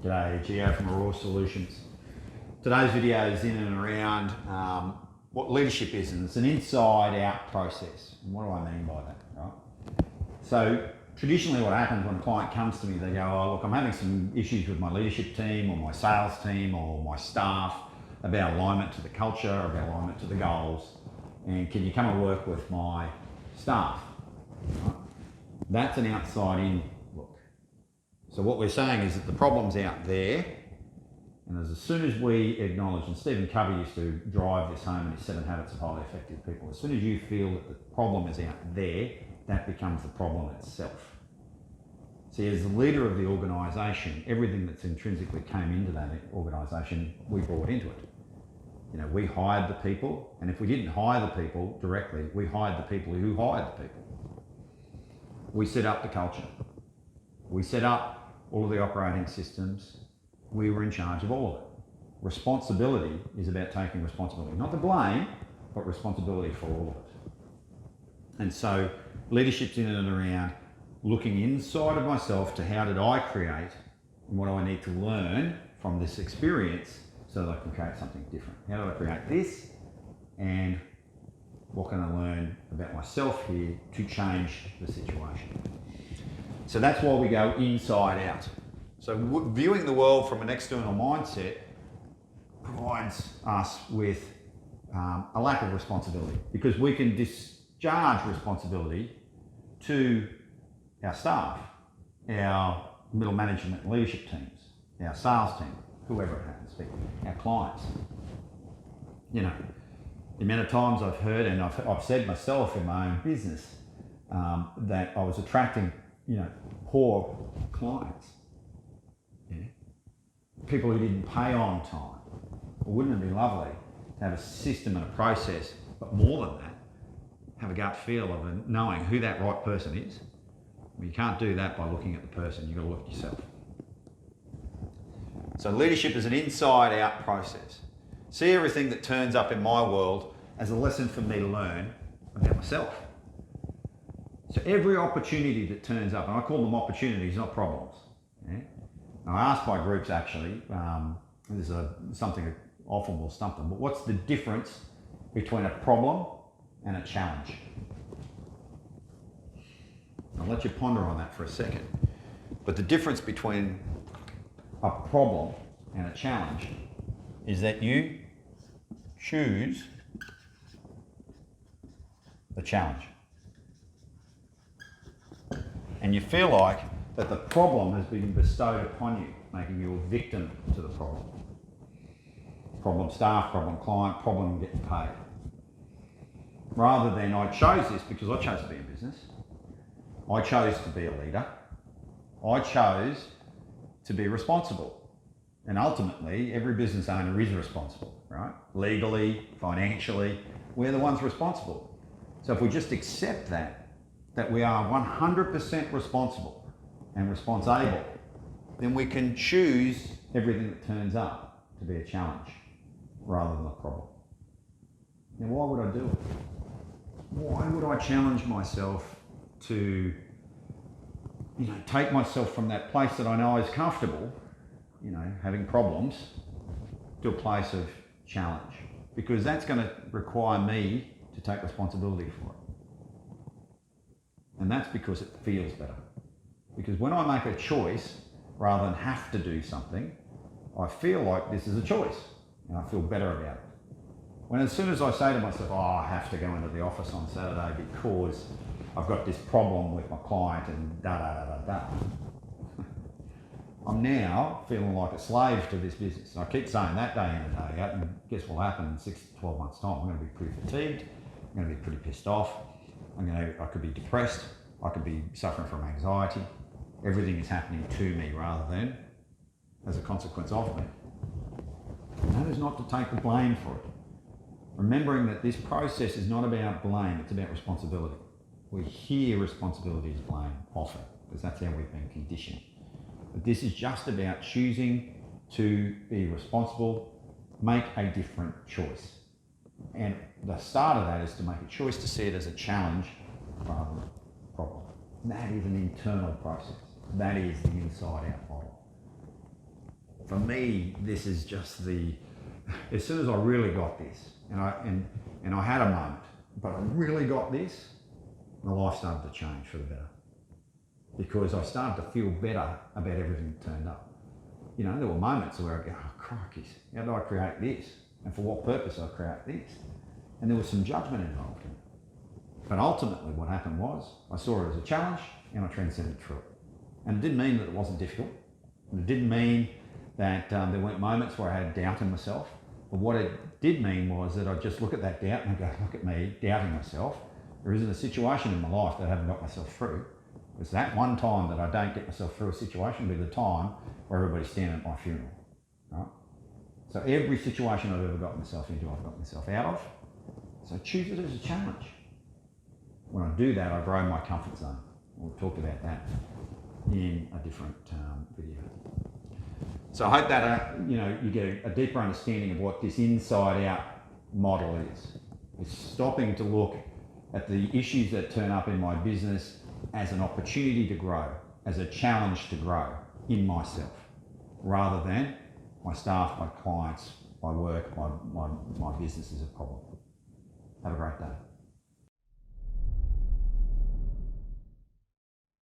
G'day, Gio from Aurora Solutions. Today's video is in and around what leadership is, and it's an inside-out process. And what do I mean by that, right? So traditionally what happens when a client comes to me, they go, oh look, I'm having some issues with my leadership team or my sales team or my staff about alignment to the culture, about alignment to the goals, and can you come and work with my staff? Right? That's an outside-in look. So what we're saying is that the problem's out there, and as soon as we acknowledge, and Stephen Covey used to drive this home in his 7 Habits of Highly Effective People, as soon as you feel that the problem is out there, that becomes the problem itself. See, as the leader of the organisation, everything that's intrinsically came into that organisation, we brought into it. You know, we hired the people, and if we didn't hire the people directly, we hired the people who hired the people. We set up the culture. We set up all of the operating systems. We were in charge of all of it. Responsibility is about taking responsibility, not the blame, but responsibility for all of it. And so leadership's in and around looking inside of myself to how did I create and what do I need to learn from this experience so that I can create something different. How do I create this, and what can I learn about myself here to change the situation? So that's why we go inside out. So viewing the world from an external mindset provides us with a lack of responsibility, because we can discharge responsibility to our staff, our middle management and leadership teams, our sales team, whoever it happens to be, our clients. You know, the amount of times I've heard, and I've said myself in my own business, that I was attracting, poor clients. Yeah? People who didn't pay on time. Well, wouldn't it be lovely to have a system and a process, but more than that, have a gut feel of knowing who that right person is? Well, you can't do that by looking at the person, you've got to look at yourself. So leadership is an inside-out process. See everything that turns up in my world as a lesson for me to learn about myself. So every opportunity that turns up, and I call them opportunities, not problems. Yeah? I ask my groups actually, this is something that often will stump them, but what's the difference between a problem and a challenge? I'll let you ponder on that for a second. But the difference between a problem and a challenge is that you choose the challenge. And you feel like that the problem has been bestowed upon you, making you a victim to the problem. Problem staff, problem client, problem getting paid. Rather than I chose this because I chose to be in business. I chose to be a leader. I chose to be responsible. And ultimately, every business owner is responsible, right? Legally, financially, we're the ones responsible. So if we just accept that we are 100% responsible and responsible, then we can choose everything that turns up to be a challenge rather than a problem. Now, why would I do it? Why would I challenge myself to, take myself from that place that I know is comfortable, having problems, to a place of challenge? Because that's going to require me to take responsibility for it. And that's because it feels better. Because when I make a choice, rather than have to do something, I feel like this is a choice, and I feel better about it. When as soon as I say to myself, I have to go into the office on Saturday because I've got this problem with my client and I'm now feeling like a slave to this business. And I keep saying that day in and day out, and guess what will happen in 6 to 12 months' time? I'm going to be pretty fatigued, I'm going to be pretty pissed off, I could be depressed, I could be suffering from anxiety. Everything is happening to me rather than as a consequence of me. And that is not to take the blame for it. Remembering that this process is not about blame, it's about responsibility. We hear responsibility as blame often, because that's how we've been conditioned. But this is just about choosing to be responsible, make a different choice. And the start of that is to make a choice to see it as a challenge rather than a problem. And that is an internal process. That is the inside-out model. for me, this is just as soon as I really got this, and I had a moment, but I really got this, my life started to change for the better. Because I started to feel better about everything that turned up. You know, there were moments where I go, oh crikey, how did I create this? And for what purpose did I create this? And there was some judgment involved in it. But ultimately what happened was, I saw it as a challenge and I transcended through it. And it didn't mean that it wasn't difficult. And it didn't mean that there weren't moments where I had doubt in myself. But what it did mean was that I'd just look at that doubt and I'd go, look at me doubting myself. There isn't a situation in my life that I haven't got myself through. It's that one time that I don't get myself through a situation will be the time where everybody's standing at my funeral, right? So every situation I've ever got myself into, I've got myself out of. So choose it as a challenge. When I do that, I grow my comfort zone. We'll talk about that in a different video. So I hope that you get a deeper understanding of what this inside-out model is. It's stopping to look at the issues that turn up in my business as an opportunity to grow, as a challenge to grow in myself, rather than my staff, my clients, my work, my business is a problem. Have a great day.